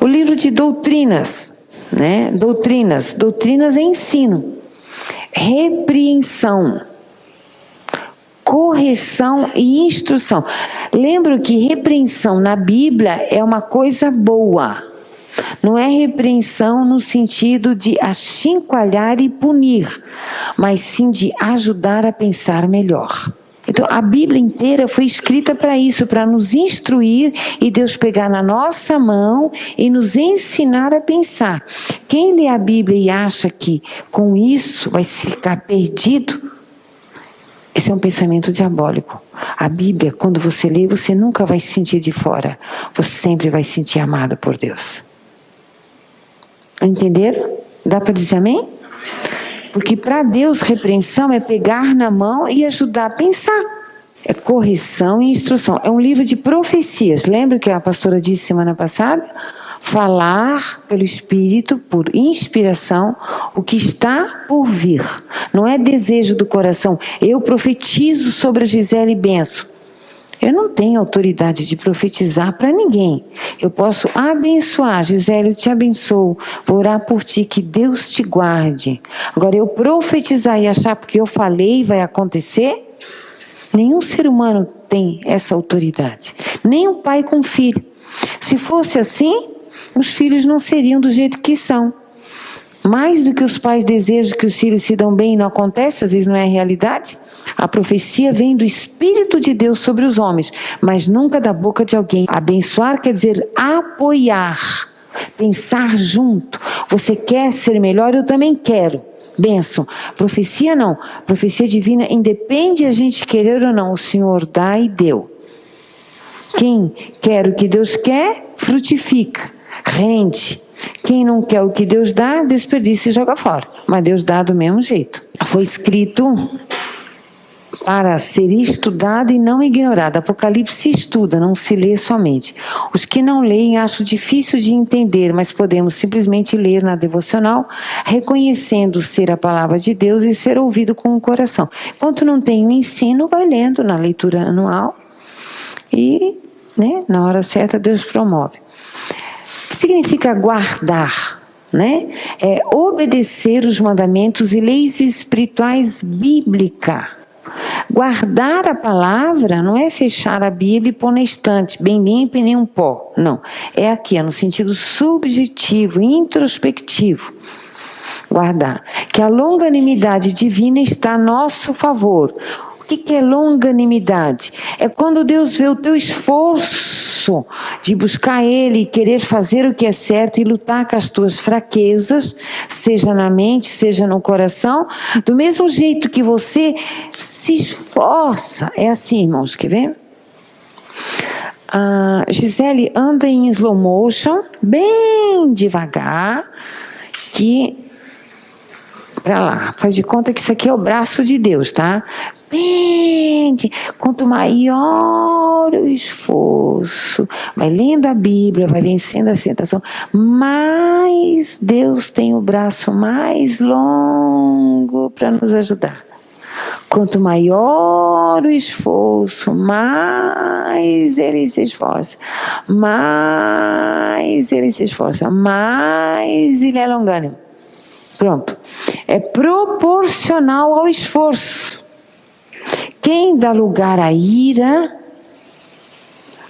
O livro de doutrinas, né? Doutrinas é ensino. Repreensão, correção e instrução. Lembro que repreensão na Bíblia é uma coisa boa. Não é repreensão no sentido de achincalhar e punir, mas sim de ajudar a pensar melhor. Então, a Bíblia inteira foi escrita para isso, para nos instruir e Deus pegar na nossa mão e nos ensinar a pensar. Quem lê a Bíblia e acha que com isso vai ficar perdido, esse é um pensamento diabólico. A Bíblia, quando você lê, você nunca vai se sentir de fora. Você sempre vai se sentir amado por Deus. Entenderam? Dá para dizer amém? Porque para Deus, repreensão é pegar na mão e ajudar a pensar. É correção e instrução. É um livro de profecias. Lembra que a pastora disse semana passada? Falar pelo Espírito, por inspiração, o que está por vir. Não é desejo do coração. Eu profetizo sobre a Gisele Benço. Eu não tenho autoridade de profetizar para ninguém. Eu posso abençoar. Gisele, eu te abençoo. Vou orar por ti, que Deus te guarde. Agora, eu profetizar e achar porque eu falei vai acontecer? Nenhum ser humano tem essa autoridade. Nem um pai com filho. Se fosse assim, os filhos não seriam do jeito que são. Mais do que os pais desejam que os filhos se dão bem e não acontece, às vezes não é realidade. A profecia vem do Espírito de Deus sobre os homens, mas nunca da boca de alguém. Abençoar quer dizer apoiar, pensar junto. Você quer ser melhor? Eu também quero. Bênção. Profecia não. Profecia divina independe a gente querer ou não. O Senhor dá e deu. Quem quer o que Deus quer, frutifica, rende. Quem não quer o que Deus dá, desperdiça e joga fora. Mas Deus dá do mesmo jeito. Foi escrito para ser estudado e não ignorado. Apocalipse se estuda, não se lê somente. Os que não leem acham difícil de entender, mas podemos simplesmente ler na devocional, reconhecendo ser a palavra de Deus e ser ouvido com o coração. Enquanto não tem o ensino, vai lendo na leitura anual e, né, na hora certa Deus promove. O que significa guardar? Né? É obedecer os mandamentos e leis espirituais bíblicas. Guardar a palavra não é fechar a Bíblia e pôr na estante, bem limpa e nem um pó. Não, é aqui, é no sentido subjetivo, introspectivo. Guardar. Que a longanimidade divina está a nosso favor. O que é longanimidade? É quando Deus vê o teu esforço de buscar Ele e querer fazer o que é certo e lutar com as tuas fraquezas, seja na mente, seja no coração, do mesmo jeito que você se esforça. É assim, irmãos, quer ver? A Gisele anda em slow motion, bem devagar, que para lá, faz de conta que isso aqui é o braço de Deus, tá? Bem, quanto maior o esforço, vai lendo a Bíblia, vai vencendo a tentação, mais Deus tem o braço mais longo para nos ajudar. Quanto maior o esforço, mais Ele se esforça, mais Ele se esforça, mais Ele é longânimo. Pronto. É proporcional ao esforço. Quem dá lugar à ira,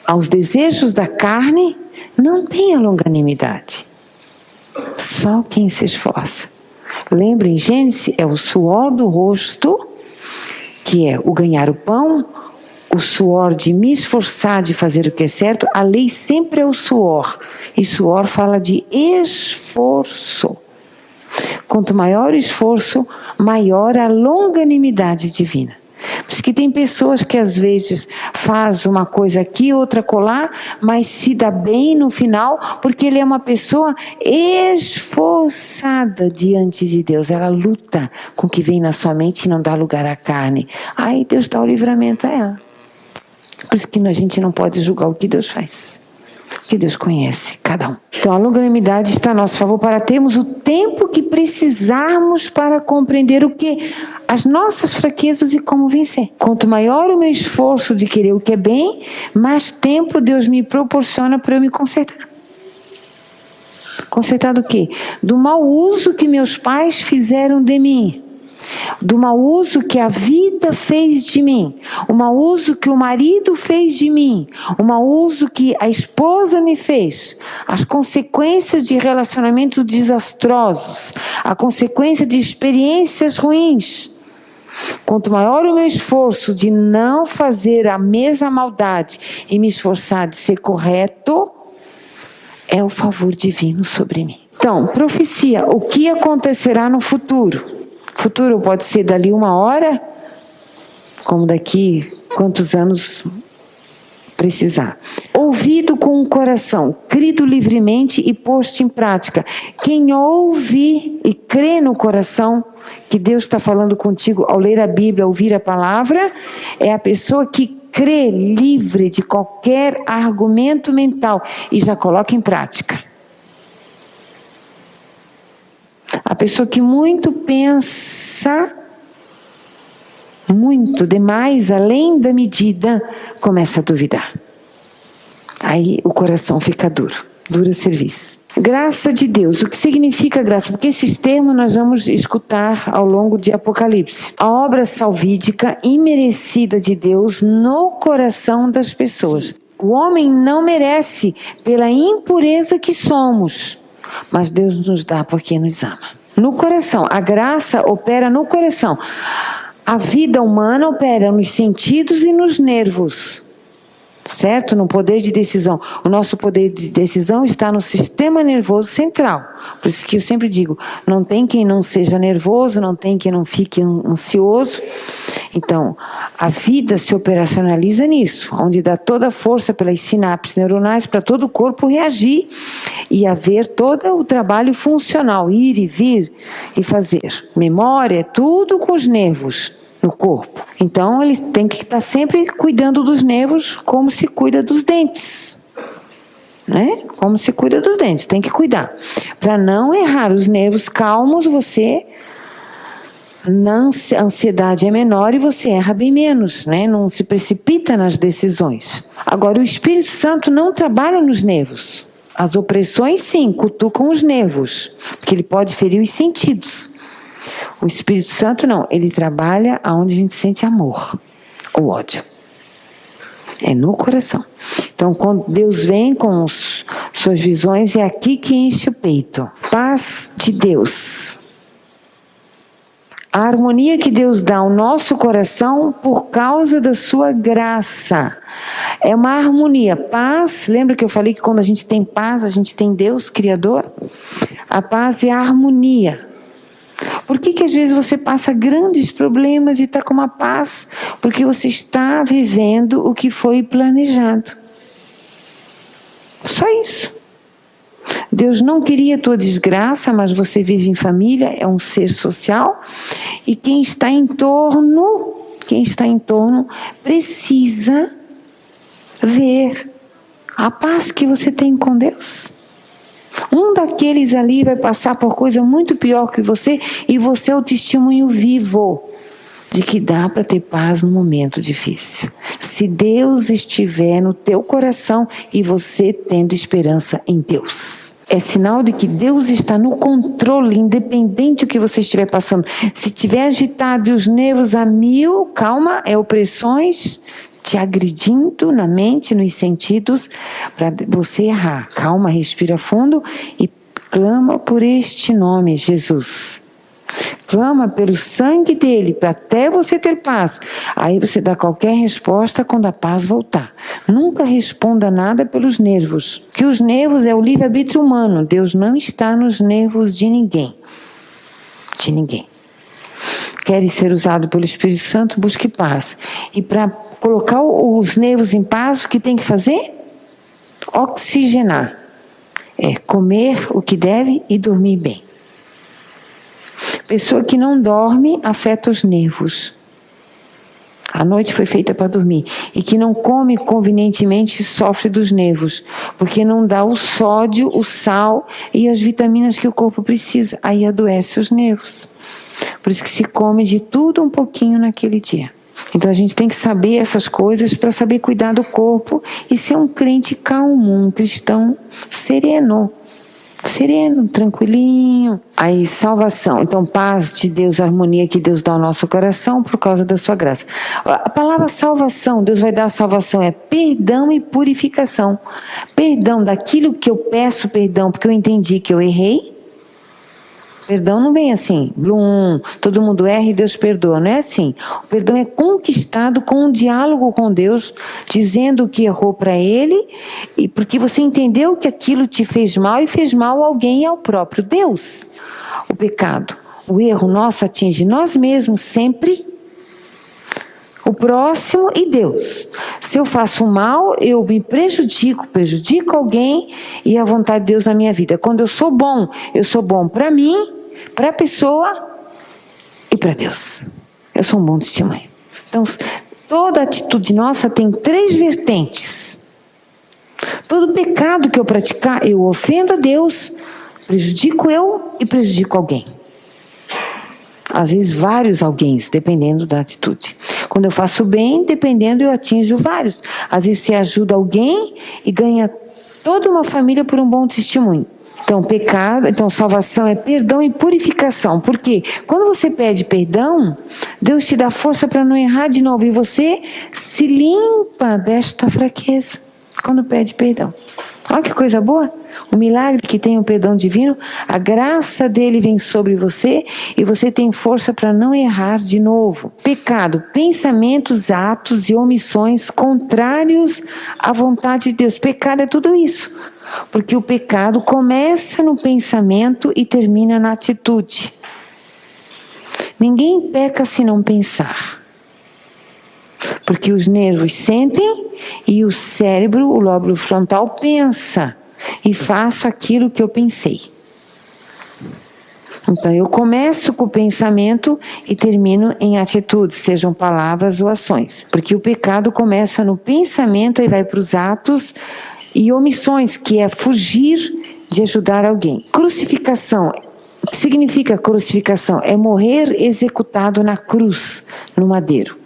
aos desejos da carne, não tem a longanimidade. Só quem se esforça. Lembra, em Gênesis, é o suor do rosto, que é o ganhar o pão, o suor de me esforçar de fazer o que é certo. A lei sempre é o suor. E suor fala de esforço. Quanto maior o esforço, maior a longanimidade divina. Por isso que tem pessoas que às vezes faz uma coisa aqui, outra colar, mas se dá bem no final, porque ele é uma pessoa esforçada diante de Deus. Ela luta com o que vem na sua mente e não dá lugar à carne. Aí Deus dá o livramento a ela. Por isso que a gente não pode julgar o que Deus faz. Que Deus conhece cada um. Então a longanimidade está a nosso favor para termos o tempo que precisarmos para compreender o que? As nossas fraquezas e como vencer. Quanto maior o meu esforço de querer o que é bem, mais tempo Deus me proporciona para eu me consertar. Consertar do quê? Do mau uso que meus pais fizeram de mim. Do mau uso que a vida fez de mim, o mau uso que o marido fez de mim, o mau uso que a esposa me fez, as consequências de relacionamentos desastrosos, a consequência de experiências ruins. Quanto maior o meu esforço de não fazer a mesma maldade e me esforçar de ser correto, é o favor divino sobre mim. Então, profecia, o que acontecerá no futuro? Futuro pode ser dali 1 hora, como daqui quantos anos precisar. Ouvido com o coração, crido livremente e posto em prática. Quem ouve e crê no coração que Deus está falando contigo ao ler a Bíblia, ouvir a palavra, é a pessoa que crê livre de qualquer argumento mental e já coloca em prática. A pessoa que muito pensa, muito, demais, além da medida, começa a duvidar. Aí o coração fica duro, dura serviço. Graça de Deus, o que significa graça? Porque esses termos nós vamos escutar ao longo de Apocalipse. A obra salvídica imerecida de Deus no coração das pessoas. O homem não merece pela impureza que somos, mas Deus nos dá porque nos ama. No coração, a graça opera no coração. A vida humana opera nos sentidos e nos nervos, certo? No poder de decisão. O nosso poder de decisão está no sistema nervoso central. Por isso que eu sempre digo, não tem quem não seja nervoso, não tem quem não fique ansioso. Então, a vida se operacionaliza nisso, onde dá toda a força pelas sinapses neuronais para todo o corpo reagir e haver todo o trabalho funcional, ir e vir e fazer. Memória, tudo com os nervos no corpo. Então, ele tem que estar sempre cuidando dos nervos como se cuida dos dentes. Né? Como se cuida dos dentes, tem que cuidar. Para não errar os nervos calmos, você... a ansiedade é menor e você erra bem menos, né? Não se precipita nas decisões. Agora, o Espírito Santo não trabalha nos nervos. As opressões, sim, cutucam os nervos, porque ele pode ferir os sentidos. O Espírito Santo não, ele trabalha onde a gente sente amor ou ódio. É no coração. Então, quando Deus vem com suas visões, é aqui que enche o peito. Paz de Deus. A harmonia que Deus dá ao nosso coração por causa da sua graça. É uma harmonia. Paz, lembra que eu falei que quando a gente tem paz, a gente tem Deus, Criador? A paz é a harmonia. Por que às vezes você passa grandes problemas e está com uma paz? Porque você está vivendo o que foi planejado. Só isso. Deus não queria a tua desgraça, mas você vive em família, é um ser social. E quem está em torno precisa ver a paz que você tem com Deus. Um daqueles ali vai passar por coisa muito pior que você e você é o testemunho vivo de que dá para ter paz no momento difícil. Se Deus estiver no teu coração e você tendo esperança em Deus. É sinal de que Deus está no controle, independente do que você estiver passando. Se estiver agitado e os nervos a mil, calma, é opressões te agredindo na mente, nos sentidos, para você errar. Calma, respira fundo e clama por este nome, Jesus. Clama pelo sangue dele, para até você ter paz. Aí você dá qualquer resposta quando a paz voltar. Nunca responda nada pelos nervos, que os nervos é o livre-arbítrio humano. Deus não está nos nervos de ninguém. De ninguém. Quer ser usado pelo Espírito Santo, busque paz. E para colocar os nervos em paz, o que tem que fazer? Oxigenar. É comer o que deve e dormir bem. Pessoa que não dorme afeta os nervos. A noite foi feita para dormir. E que não come convenientemente sofre dos nervos. Porque não dá o sódio, o sal e as vitaminas que o corpo precisa. Aí adoece os nervos. Por isso que se come de tudo um pouquinho naquele dia. Então a gente tem que saber essas coisas para saber cuidar do corpo e ser um crente calmo, um cristão sereno. sereno, tranquilinho. Aí salvação, então paz de Deus, harmonia que Deus dá ao nosso coração por causa da sua graça. A palavra salvação, Deus vai dar salvação, é perdão e purificação. Perdão daquilo que eu peço perdão porque eu entendi que eu errei. Perdão não vem assim, blum, todo mundo erra e Deus perdoa, não é assim. O perdão é conquistado com um diálogo com Deus, dizendo o que errou para Ele, e porque você entendeu que aquilo te fez mal e fez mal a alguém e ao próprio Deus. O pecado, o erro nosso atinge nós mesmos sempre, o próximo e Deus. Se eu faço mal, eu me prejudico alguém e a vontade de Deus na minha vida. Quando eu sou bom para mim, para a pessoa e para Deus. Eu sou um bom testemunho. Então, toda atitude nossa tem 3 vertentes. Todo pecado que eu praticar, eu ofendo a Deus, prejudico eu e prejudico alguém. Às vezes vários alguéms, dependendo da atitude. Quando eu faço bem, dependendo, eu atinjo vários. Às vezes você ajuda alguém e ganha toda uma família por um bom testemunho. Então, pecado, então salvação é perdão e purificação. Porque quando você pede perdão, Deus te dá força para não errar de novo. E você se limpa desta fraqueza quando pede perdão. Olha que coisa boa. O milagre que tem o perdão divino, a graça dele vem sobre você e você tem força para não errar de novo. Pecado, pensamentos, atos e omissões contrários à vontade de Deus. Pecado é tudo isso. Porque o pecado começa no pensamento e termina na atitude. Ninguém peca se não pensar. Porque os nervos sentem e o cérebro, o lóbulo frontal, pensa. E faço aquilo que eu pensei. Então eu começo com o pensamento e termino em atitudes, sejam palavras ou ações. Porque o pecado começa no pensamento e vai para os atos e omissões, que é fugir de ajudar alguém. Crucificação. O que significa crucificação? É morrer executado na cruz, no madeiro.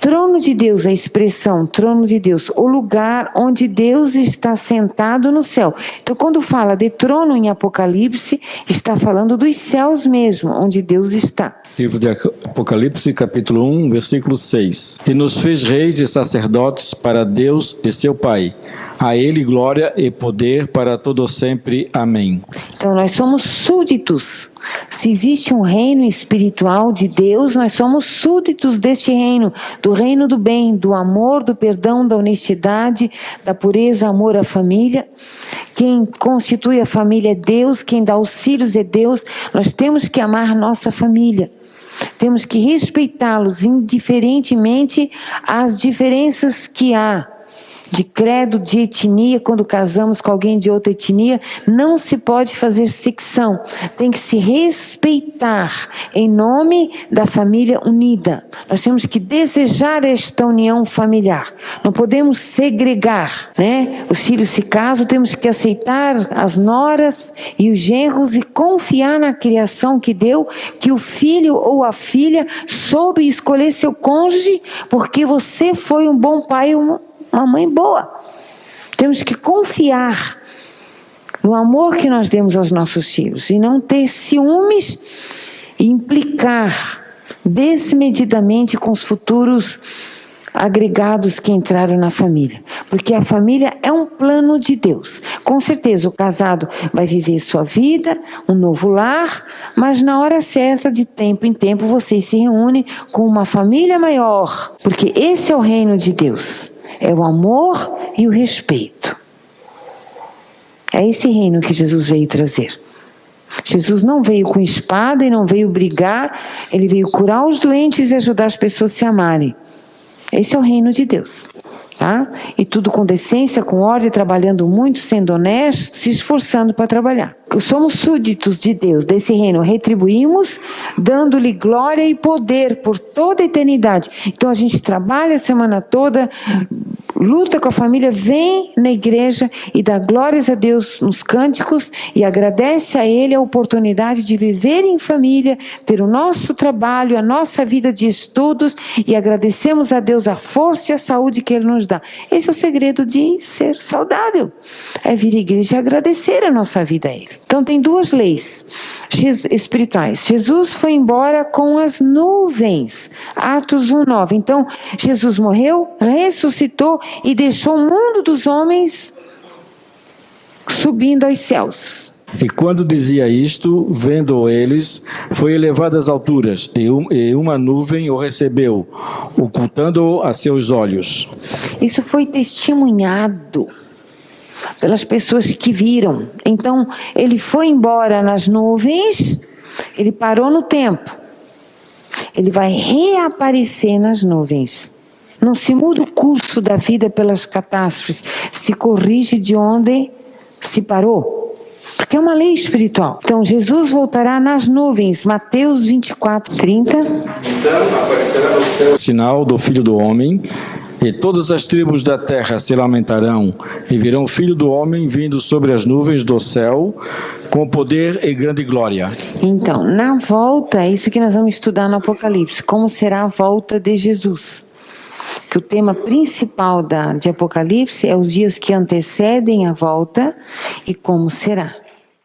Trono de Deus, a expressão trono de Deus, o lugar onde Deus está sentado no céu. Então, quando fala de trono em Apocalipse, está falando dos céus mesmo, onde Deus está. Livro de Apocalipse, capítulo 1, versículo 6. E nos fez reis e sacerdotes para Deus e seu Pai. A Ele glória e poder para todo sempre. Amém. Então nós somos súditos. Se existe um reino espiritual de Deus, nós somos súditos deste reino, do reino do bem, do amor, do perdão, da honestidade, da pureza, amor à família. Quem constitui a família é Deus, quem dá os filhos é Deus. Nós temos que amar nossa família. Temos que respeitá-los, indiferentemente às diferenças que há. De credo, de etnia, quando casamos com alguém de outra etnia, não se pode fazer secção. Tem que se respeitar em nome da família unida. Nós temos que desejar esta união familiar. Não podemos segregar, né? Os filhos se casam, temos que aceitar as noras e os genros e confiar na criação que deu, que o filho ou a filha soube escolher seu cônjuge porque você foi um bom pai ou uma mãe boa. Temos que confiar no amor que nós demos aos nossos filhos e não ter ciúmes e implicar desmedidamente com os futuros agregados que entraram na família. Porque a família é um plano de Deus. Com certeza o casado vai viver sua vida, um novo lar, mas na hora certa, de tempo em tempo, vocês se reúnem com uma família maior. Porque esse é o reino de Deus. É o amor e o respeito. É esse reino que Jesus veio trazer. Jesus não veio com espada e não veio brigar. Ele veio curar os doentes e ajudar as pessoas a se amarem. Esse é o reino de Deus. Tá? E tudo com decência, com ordem, trabalhando muito, sendo honesto, se esforçando para trabalhar. Somos súditos de Deus, desse reino. Retribuímos, dando-lhe glória e poder por toda a eternidade. Então a gente trabalha a semana toda, luta com a família, vem na igreja e dá glórias a Deus nos cânticos e agradece a Ele a oportunidade de viver em família, ter o nosso trabalho, a nossa vida de estudos, e agradecemos a Deus a força e a saúde que Ele nos dá. Esse é o segredo de ser saudável. É vir à igreja e agradecer a nossa vida a Ele. Então tem duas leis espirituais. Jesus foi embora com as nuvens. Atos 1:9. Então Jesus morreu, ressuscitou e deixou o mundo dos homens subindo aos céus. E quando dizia isto, vendo eles, foi elevado às alturas, e uma nuvem o recebeu, ocultando-o a seus olhos. Isso foi testemunhado pelas pessoas que viram. Então, ele foi embora nas nuvens, ele parou no tempo. Ele vai reaparecer nas nuvens. Não se muda o curso da vida pelas catástrofes, se corrige de onde se parou. Porque é uma lei espiritual. Então, Jesus voltará nas nuvens. Mateus 24:30. Então aparecerá no céu o sinal do Filho do Homem, e todas as tribos da terra se lamentarão, e virão o Filho do Homem vindo sobre as nuvens do céu, com poder e grande glória. Então, na volta, é isso que nós vamos estudar no Apocalipse. Como será a volta de Jesus? Que o tema principal de Apocalipse é os dias que antecedem a volta e como será.